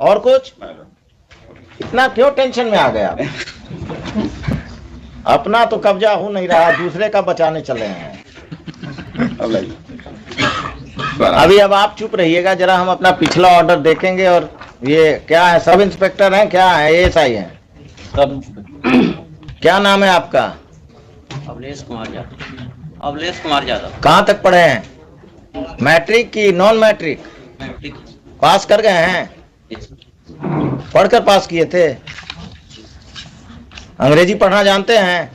और कुछ? इतना क्यों टेंशन में आ गया? अपना तो कब्जा हो नहीं रहा, दूसरे का बचाने चले हैं। अभी अब आप चुप रहिएगा जरा, हम अपना पिछला ऑर्डर देखेंगे। और ये क्या है, सब इंस्पेक्टर हैं, क्या है, एएसआई हैं? क्या नाम है आपका? अवलेश कुमार यादव। अवलेश कुमार यादव। कहाँ तक पढ़े हैं? मैट्रिक की नॉन मैट्रिक? मैट्रिक पास कर गए हैं? पढ़कर पास किए थे? अंग्रेजी पढ़ना जानते हैं?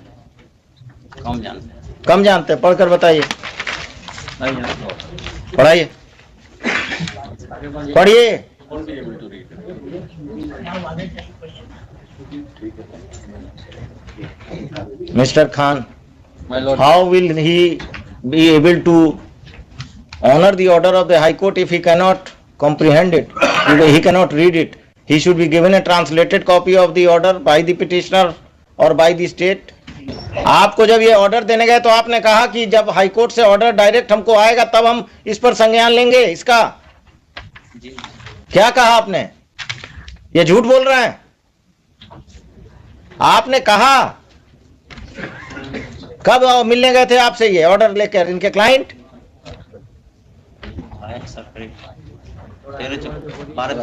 कम जानते हैं। कम जानते हैं, पढ़कर बताइए। पढ़ाइए, पढ़िए। Mister Khan, how will he be able to honor the order of the High Court if he cannot comprehend it? He cannot read it. He should be given a translated copy of the order by the petitioner or by the state. आपको जब ये order देने गए तो आपने कहा कि जब हाई कोर्ट से ऑर्डर डायरेक्ट हमको आएगा तब हम इस पर संज्ञान लेंगे इसका। क्या कहा आपने? ये झूठ बोल रहे हैं। आपने कहा कब मिलने गए थे आपसे ये ऑर्डर लेकर इनके क्लाइंट?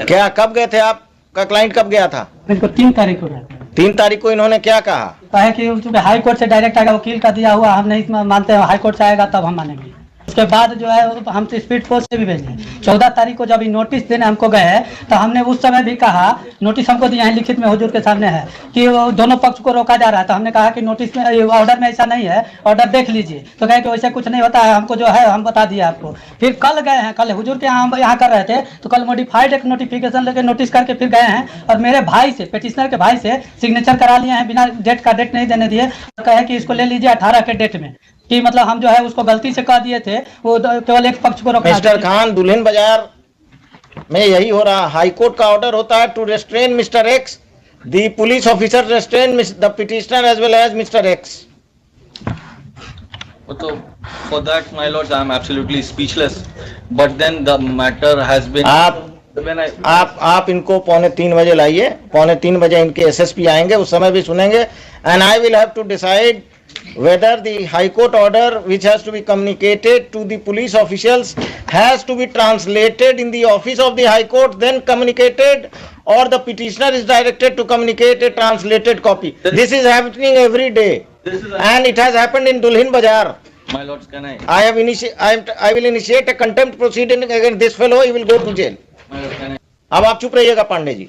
क्या कब गए थे? आपका क्लाइंट कब गया था? इनको 3 तारीख को। 3 तारीख को इन्होंने क्या कहा? कहा कि हाई कोर्ट से डायरेक्ट आएगा, वकील का दिया हुआ हम नहीं मानते हैं, हाई कोर्ट से आएगा तब हम मानेंगे। उसके बाद जो है हम तो स्पीड पोस्ट से भी भेजे। 14 तारीख को जब नोटिस देने हमको गए तो हमने उस समय भी कहा, नोटिस हमको दिया है लिखित में हुजूर के सामने है कि वो दोनों पक्ष को रोका जा रहा है। तो हमने कहा कि नोटिस में ऑर्डर में ऐसा नहीं है, ऑर्डर देख लीजिए। तो कहे कि वैसे कुछ नहीं होता है, हमको जो है हम बता दिया आपको। फिर कल गए हैं, कल हुजूर के यहाँ हम यहाँ कर रहे थे तो कल मॉडिफाइड एक नोटिफिकेशन लेके नोटिस करके फिर गए हैं और मेरे भाई से, पेटिशनर के भाई से सिग्नेचर करा लिए हैं, बिना डेट का डेट नहीं देने दिए। कहे कि इसको ले लीजिए 18 के डेट में, कि मतलब हम जो है उसको गलती से कह दिए थे, वो केवल एक पक्ष को रोका। मिस्टर खान, दुल्हिन बाजार में यही हो रहा। हाई कोर्ट का ऑर्डर होता है to restrain mister X, the police officer restrain the petitioner as well as mister X. So for that, my lords, I am absolutely speechless. But then the matter has been. आप इनको 2:45 बजे लाइए। 2:45 बजे इनके SSP आएंगे, उस समय भी सुनेंगे। And I will have to decide whether the High Court order which has to be communicated to the police officials has to be translated in the office of the High Court, then communicated, or the petitioner is directed to communicate a translated copy. This is happening every day, and it has happened in Dulhin Bazaar. My lords, can I? I will initiate a contempt proceeding against this fellow. He will go to jail. अब आप चुप रहिएगा पांडे जी,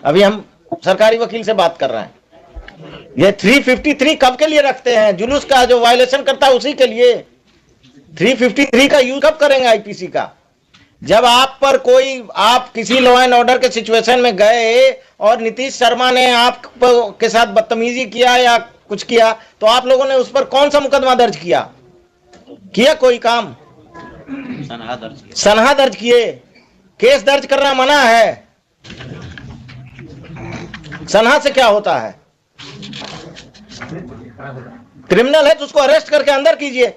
अभी हम सरकारी वकील से बात कर रहे हैं। ये 353 कब के लिए रखते हैं? जुलूस का जो वायलेशन करता है उसी के लिए। 353 का यूज कब करेंगे आईपीसी का? जब आप पर कोई, आप किसी लॉ एंड ऑर्डर के सिचुएशन में गए और नीतीश शर्मा ने आप के साथ बदतमीजी किया या कुछ किया, तो आप लोगों ने उस पर कौन सा मुकदमा दर्ज किया कोई काम? सनहा दर्ज किए। केस दर्ज करना मना है। सनहा से क्या होता है? क्रिमिनल है तो उसको अरेस्ट करके अंदर कीजिए।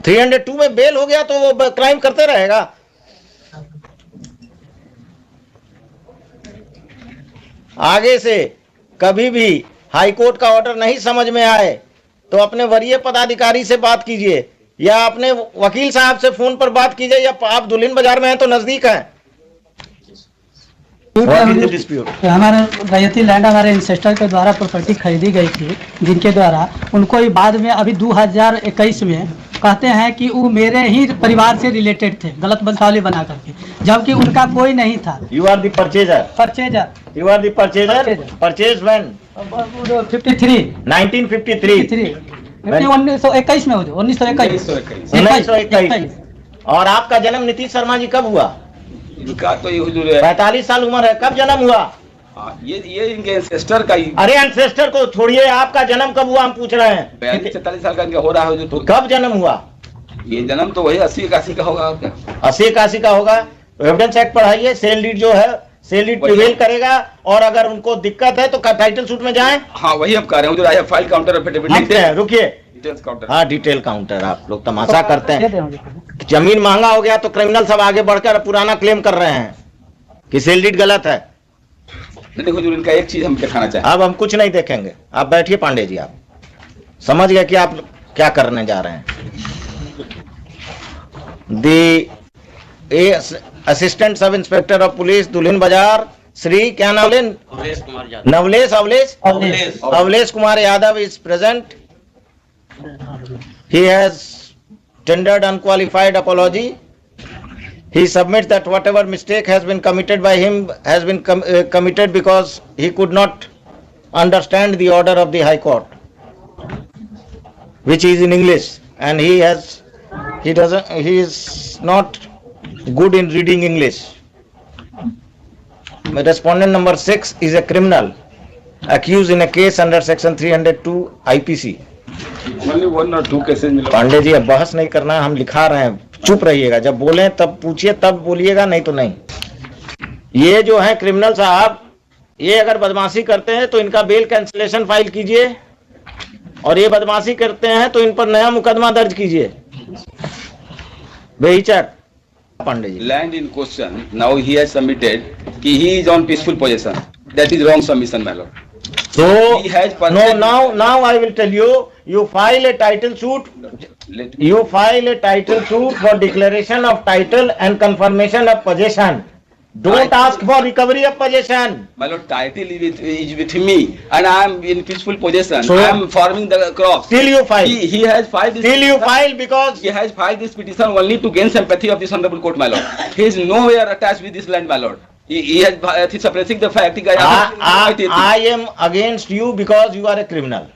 302 में बेल हो गया तो वो क्राइम करते रहेगा। आगे से कभी भी हाई कोर्ट का ऑर्डर नहीं समझ में आए तो अपने वरीय पदाधिकारी से बात कीजिए या अपने वकील साहब से फोन पर बात कीजिए, या आप दुल्हिन बाजार में हैं तो नजदीक हैं। हमारे रैयती लैंड हमारे इंसेस्टर के द्वारा प्रॉपर्टी खरीदी गई थी, जिनके द्वारा उनको बाद में अभी 2021 में कहते हैं कि वो मेरे ही परिवार से रिलेटेड थे, गलत बंसावली बना करके, जबकि उनका कोई नहीं था। You are the purchaser. You are the purchaser. Purchase when? 1953। 1921 में हो, 1921। और आपका जन्म नीतीश शर्मा जी कब हुआ? इनका तो ये हुजूर है 45 साल उम्र है। कब जन्म हुआ? ये इनके एंसेस्टर का ही। अरे एंसेस्टर को छोड़िए, आपका जन्म कब हुआ हम पूछ रहे हैं। 42-43 साल का इनका हो रहा है हुजूर। तो कब जन्म हुआ? ये जन्म तो वही 80-81 का होगा। 80-81 का होगा। एविडेंस एक्ट पढ़ाइए। सेल डीड जो है, सेल डीड प्रिवेल करेगा, और अगर उनको दिक्कत है तो टाइटल सूट में जाएं। हाँ, वही हम कह रहे हैं। फाइल काउंटर रुकिए। Details counter. हाँ, डिटेल काउंटर। आप लोग तमाशा करते हैं। जमीन महंगा हो गया तो क्रिमिनल सब आगे बढ़कर पुराना क्लेम कर रहे हैं कि सेल डीड गलत है। देखो हुजूर, इनका एक चीज हम दिखाना चाहें। अब हम कुछ नहीं देखेंगे, आप बैठिए पांडे जी, आप समझ गए कि आप क्या करने जा रहे हैं। The assistant sub inspector of police Dulhin Bazar Shri क्या नाम है? अवलेश Kumar Yadav. Navlesh अवलेश। अवलेश Kumar Yadav is present. He has tendered unqualified apology. He submits that whatever mistake has been committed by him has been committed because he could not understand the order of the High Court, which is in English, and he is not good in reading English. Respondent number 6 is a criminal accused in a case under section 302 IPC. Only 1 or 2 cases मिला। पांडे जी, अब बहस नहीं करना है, हम लिखा रहे हैं, चुप रहिएगा, जब बोले तब पूछिए तब बोलिएगा, नहीं तो नहीं। ये जो है क्रिमिनल साहब, ये अगर बदमाशी करते हैं तो इनका बेल कैंसिलेशन फाइल कीजिए, और ये बदमाशी करते हैं तो इन पर नया मुकदमा दर्ज कीजिए बेहिचक। Pandey ji, land in question now he has submitted कि he is on peaceful possession, that is wrong submission my lord. So He has no, purchased- now I will tell you, you file a title suit. You file a title suit for declaration of title and confirmation of possession. Don't ask for recovery of possession. My lord, title is with me and I am in peaceful possession. So- I am farming the crops. Still you file. He has filed this. Still you file because He has filed this petition only to gain sympathy of this honorable court, my lord. He is nowhere attached with this land, my lord. He is suppressing the fact. I am against you because you are a criminal.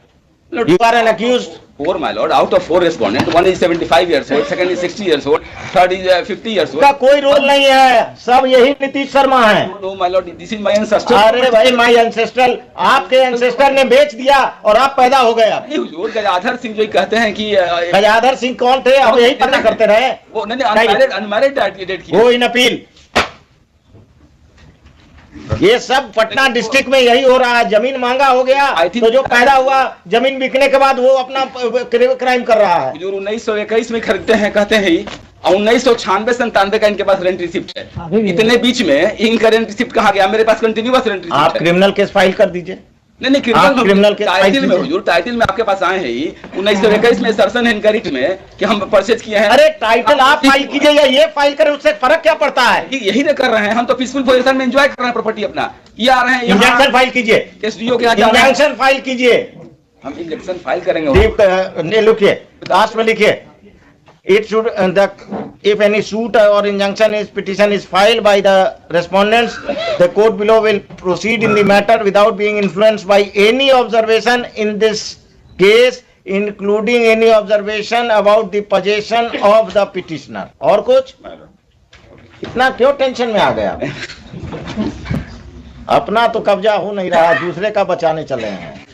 You are an accused. 4, my lord. Out of 4 respondents, one is 75 years old, second is 60 years old, third is 50 years old. का कोई role नहीं है, सब यही नीतीश शर्मा है। No, my lord, this is my ancestor. अरे भाई, माई ancestor, आपके एंसेस्टर ने बेच दिया और आप पैदा हो गए। अब नहीं हुजूर, गजाधर सिंह जो कहते हैं कि गजाधर सिंह कौन थे? अब यही पता करते रहे। वो नहीं, अनमैरिड डेट की। वो इन अपील, ये सब पटना डिस्ट्रिक्ट में यही हो रहा है। जमीन महंगा हो गया तो जो पैदा हुआ जमीन बिकने के बाद वो अपना क्राइम कर रहा है। हुजूर 1921 में खरीदते हैं कहते हैं ही, और 1996-97 का इनके पास रेंट रिसिप्ट है। इतने बीच में इनका रेंट रिसिप्ट कहाँ गया? मेरे पास कंटिन्यूअस रेंट रिसिप्ट आप है। क्रिमिनल केस फाइल कर दीजिए। नहीं, क्रिमिनल के टाइटल में हुजूर, टाइटल में आपके पास आए हैं ही 1921 में सर्सन है इनका रिट में कि हम परचेज किए हैं। अरे टाइटल आप फाइल कीजिए या ये फाइल करें, उससे फर्क क्या पड़ता है? यही तो कर रहे हैं हम, तो पीसफुल पोजीशन में एंजॉय कर रहे हैं प्रॉपर्टी अपना। ये आ रहे हैं इंजंक्शन फाइल कीजिए, एसडीओ के यहाँ जा रहे हैं। इंजंक्शन फाइल कीजिए। हम इंजेक्शन फाइल करेंगे। लिखिए, लास्ट में लिखिए, it should if any suit or injunction is petition is filed by the respondents, the court below will proceed in the matter without being influenced by any observation in this case, including any observation about the possession of the petitioner. और कुछ? इतना क्यों tension में आ गया? अपना तो कब्जा हो नहीं रहा, दूसरे का बचाने चले हैं।